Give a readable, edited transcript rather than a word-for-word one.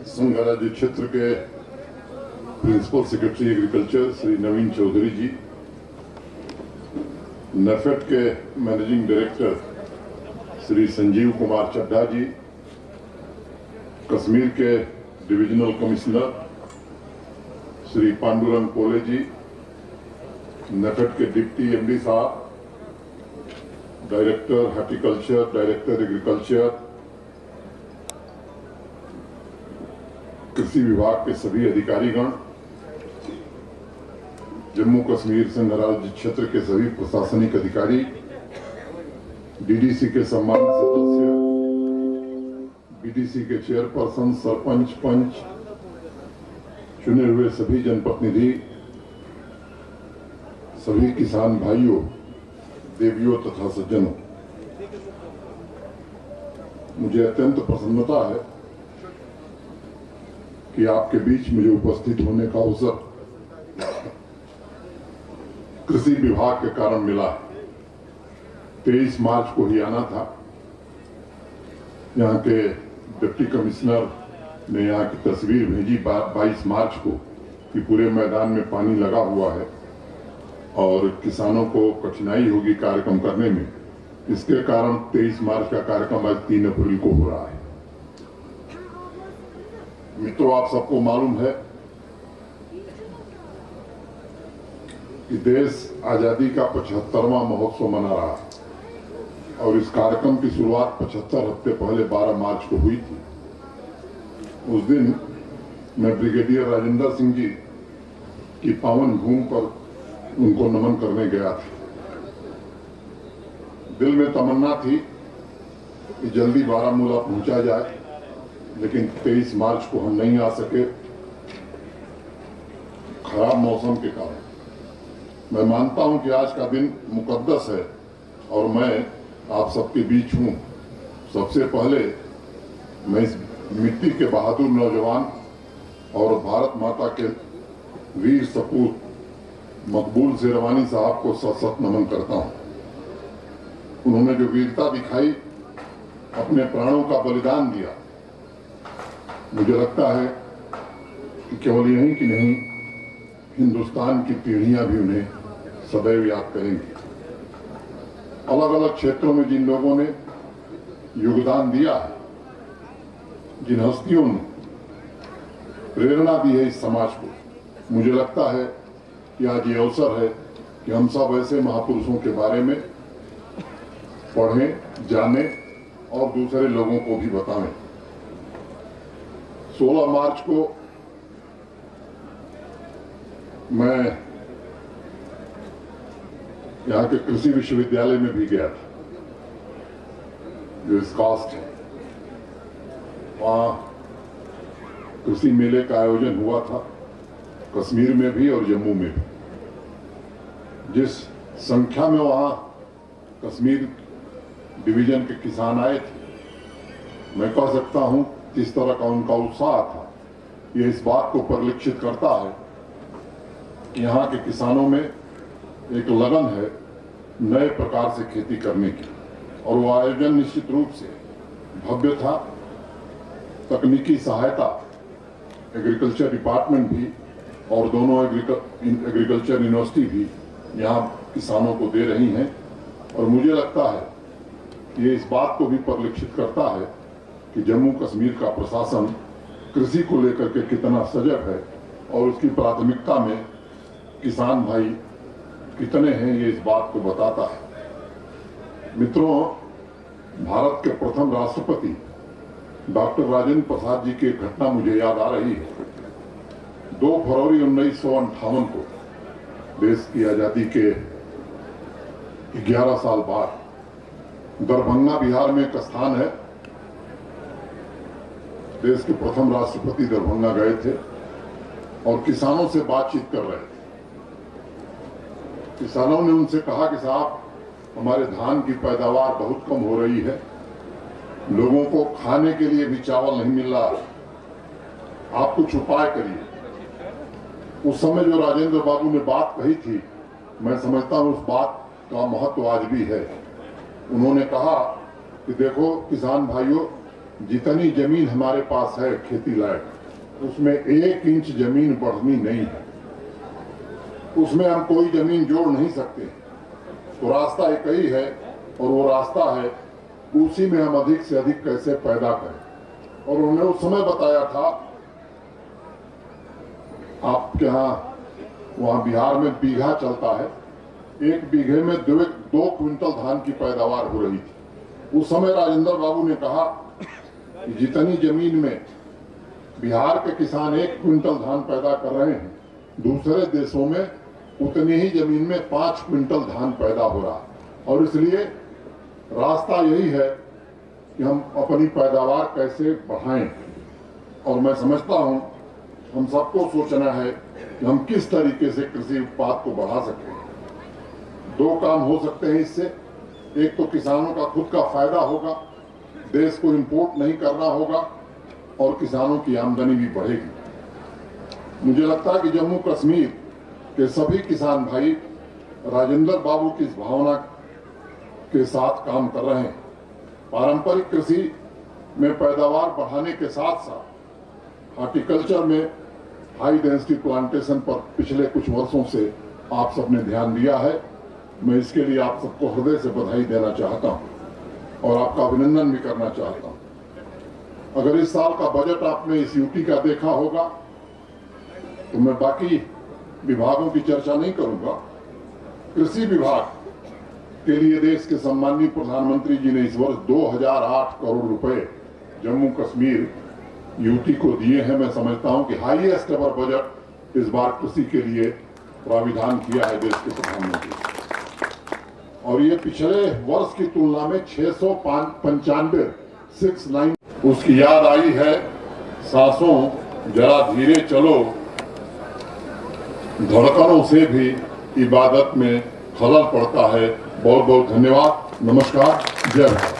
संघ राज्य क्षेत्र के प्रिंसिपल सेक्रेटरी एग्रीकल्चर श्री नवीन चौधरी जी, नेफेड के मैनेजिंग डायरेक्टर श्री संजीव कुमार चड्ढा जी, कश्मीर के डिविजनल कमिश्नर श्री पांडुरंग पोले जी, नेफेड के डिप्टी एमडी साहब, डायरेक्टर हार्टिकल्चर, डायरेक्टर एग्रीकल्चर, कृषि विभाग के सभी अधिकारीगण, जम्मू कश्मीर संघ राज्य क्षेत्र के सभी प्रशासनिक अधिकारी, डीडीसी के सम्मानित सदस्य, बीडीसी के चेयरपर्सन, सरपंच, पंच, चुने हुए सभी जनप्रतिनिधि, सभी किसान भाइयों, देवियों तथा सज्जनों, मुझे अत्यंत प्रसन्नता है कि आपके बीच मुझे उपस्थित होने का अवसर कृषि विभाग के कारण मिला। 23 मार्च को ही आना था। यहाँ के डिप्टी कमिश्नर ने यहाँ की तस्वीर भेजी 22 मार्च को कि पूरे मैदान में पानी लगा हुआ है और किसानों को कठिनाई होगी कार्यक्रम करने में। इसके कारण 23 मार्च का कार्यक्रम आज 3 अप्रैल को हो रहा है। मित्रों, आप सबको मालूम है कि देश आजादी का 75वां महोत्सव मना रहा है और इस कार्यक्रम की शुरुआत 75 हफ्ते पहले 12 मार्च को हुई थी। उस दिन मैं ब्रिगेडियर राजेंद्र सिंह जी की पावन भूमि पर उनको नमन करने गया था। दिल में तमन्ना थी कि जल्दी बारामूला पहुंचा जाए, लेकिन 23 मार्च को हम नहीं आ सके खराब मौसम के कारण। मैं मानता हूं कि आज का दिन मुकद्दस है और मैं आप सबके बीच हूं। सबसे पहले मैं इस मिट्टी के बहादुर नौजवान और भारत माता के वीर सपूत मकबूल शेरवानी साहब को सत नमन करता हूं। उन्होंने जो वीरता दिखाई, अपने प्राणों का बलिदान दिया, मुझे लगता है कि केवल यहीं की नहीं, हिंदुस्तान की पीढ़ियां भी उन्हें सदैव याद करेंगी। अलग अलग क्षेत्रों में जिन लोगों ने योगदान दिया है, जिन हस्तियों ने प्रेरणा दी है इस समाज को, मुझे लगता है कि आज ये अवसर है कि हम सब ऐसे महापुरुषों के बारे में पढ़ें, जानें और दूसरे लोगों को भी बताएं। 16 मार्च को मैं यहाँ के कृषि विश्वविद्यालय में भी गया था, जो स्कास्ट है। वहाँ कृषि मेले का आयोजन हुआ था, कश्मीर में भी और जम्मू में भी। जिस संख्या में वहाँ कश्मीर डिवीजन के किसान आए थे, मैं कह सकता हूँ किस तरह का उनका उत्साह था। ये इस बात को परिलक्षित करता है कि यहाँ के किसानों में एक लगन है नए प्रकार से खेती करने की, और वो आयोजन निश्चित रूप से भव्य था। तकनीकी सहायता एग्रीकल्चर डिपार्टमेंट भी और दोनों एग्रीकल्चर यूनिवर्सिटी भी यहाँ किसानों को दे रही हैं, और मुझे लगता है कि ये इस बात को भी परिलक्षित करता है कि जम्मू कश्मीर का प्रशासन कृषि को लेकर के कितना सजग है और उसकी प्राथमिकता में किसान भाई कितने हैं, ये इस बात को बताता है। मित्रों, भारत के प्रथम राष्ट्रपति डॉक्टर राजेंद्र प्रसाद जी की एक घटना मुझे याद आ रही है। 2 फरवरी 1958 को देश की आजादी के 11 साल बाद दरभंगा बिहार में एक स्थान है। देश के प्रथम राष्ट्रपति दरभंगा गए थे और किसानों से बातचीत कर रहे थे। किसानों ने उनसे कहा कि साहब, हमारे धान की पैदावार बहुत कम हो रही है, लोगों को खाने के लिए भी चावल नहीं मिल रहा, आप कुछ उपाय करिए। उस समय जो राजेंद्र बाबू ने बात कही थी, मैं समझता हूं उस बात का महत्व आज भी है। उन्होंने कहा कि देखो किसान भाइयों, जितनी जमीन हमारे पास है खेती लायक, उसमें 1 इंच जमीन बढ़नी नहीं है। उसमें हम कोई जमीन जोड़ नहीं सकते। तो रास्ता एक ही है, और वो रास्ता है उसी में हम अधिक से अधिक कैसे पैदा करें। और उन्होंने उस समय बताया था, आपके यहाँ वहां बिहार में बीघा चलता है, 1 बीघे में 2 क्विंटल धान की पैदावार हो रही थी। उस समय राजेंद्र बाबू ने कहा कि जितनी जमीन में बिहार के किसान 1 क्विंटल धान पैदा कर रहे हैं, दूसरे देशों में उतनी ही जमीन में 5 क्विंटल धान पैदा हो रहा है। और इसलिए रास्ता यही है कि हम अपनी पैदावार कैसे बढ़ाएं। और मैं समझता हूं हम सबको सोचना है कि हम किस तरीके से कृषि उत्पाद को बढ़ा सकते हैं। 2 काम हो सकते हैं इससे। एक तो किसानों का खुद का फायदा होगा, देश को इंपोर्ट नहीं करना होगा, और किसानों की आमदनी भी बढ़ेगी। मुझे लगता है कि जम्मू कश्मीर के सभी किसान भाई राजेंद्र बाबू की इस भावना के साथ काम कर रहे हैं। पारंपरिक कृषि में पैदावार बढ़ाने के साथ साथ हॉर्टिकल्चर में हाई डेंसिटी प्लांटेशन पर पिछले कुछ वर्षों से आप सबने ध्यान दिया है। मैं इसके लिए आप सबको हृदय से बधाई देना चाहता हूं और आपका अभिनंदन भी करना चाहता हूं। अगर इस साल का बजट आपने इस यूटी का देखा होगा तो मैं बाकी विभागों की चर्चा नहीं करूंगा। कृषि विभाग के लिए देश के सम्माननीय प्रधानमंत्री जी ने इस वर्ष 2008 करोड़ रुपए जम्मू कश्मीर यूटी को दिए हैं। मैं समझता हूं कि हाईएस्ट एवर बजट इस बार कृषि के लिए प्राविधान किया है देश के प्रधानमंत्री। और ये पिछले वर्ष की तुलना में 695 उसकी याद आई है, सांसों जरा धीरे चलो, धड़कनों से भी इबादत में खलल पड़ता है। बहुत बहुत धन्यवाद। नमस्कार। जय भारत।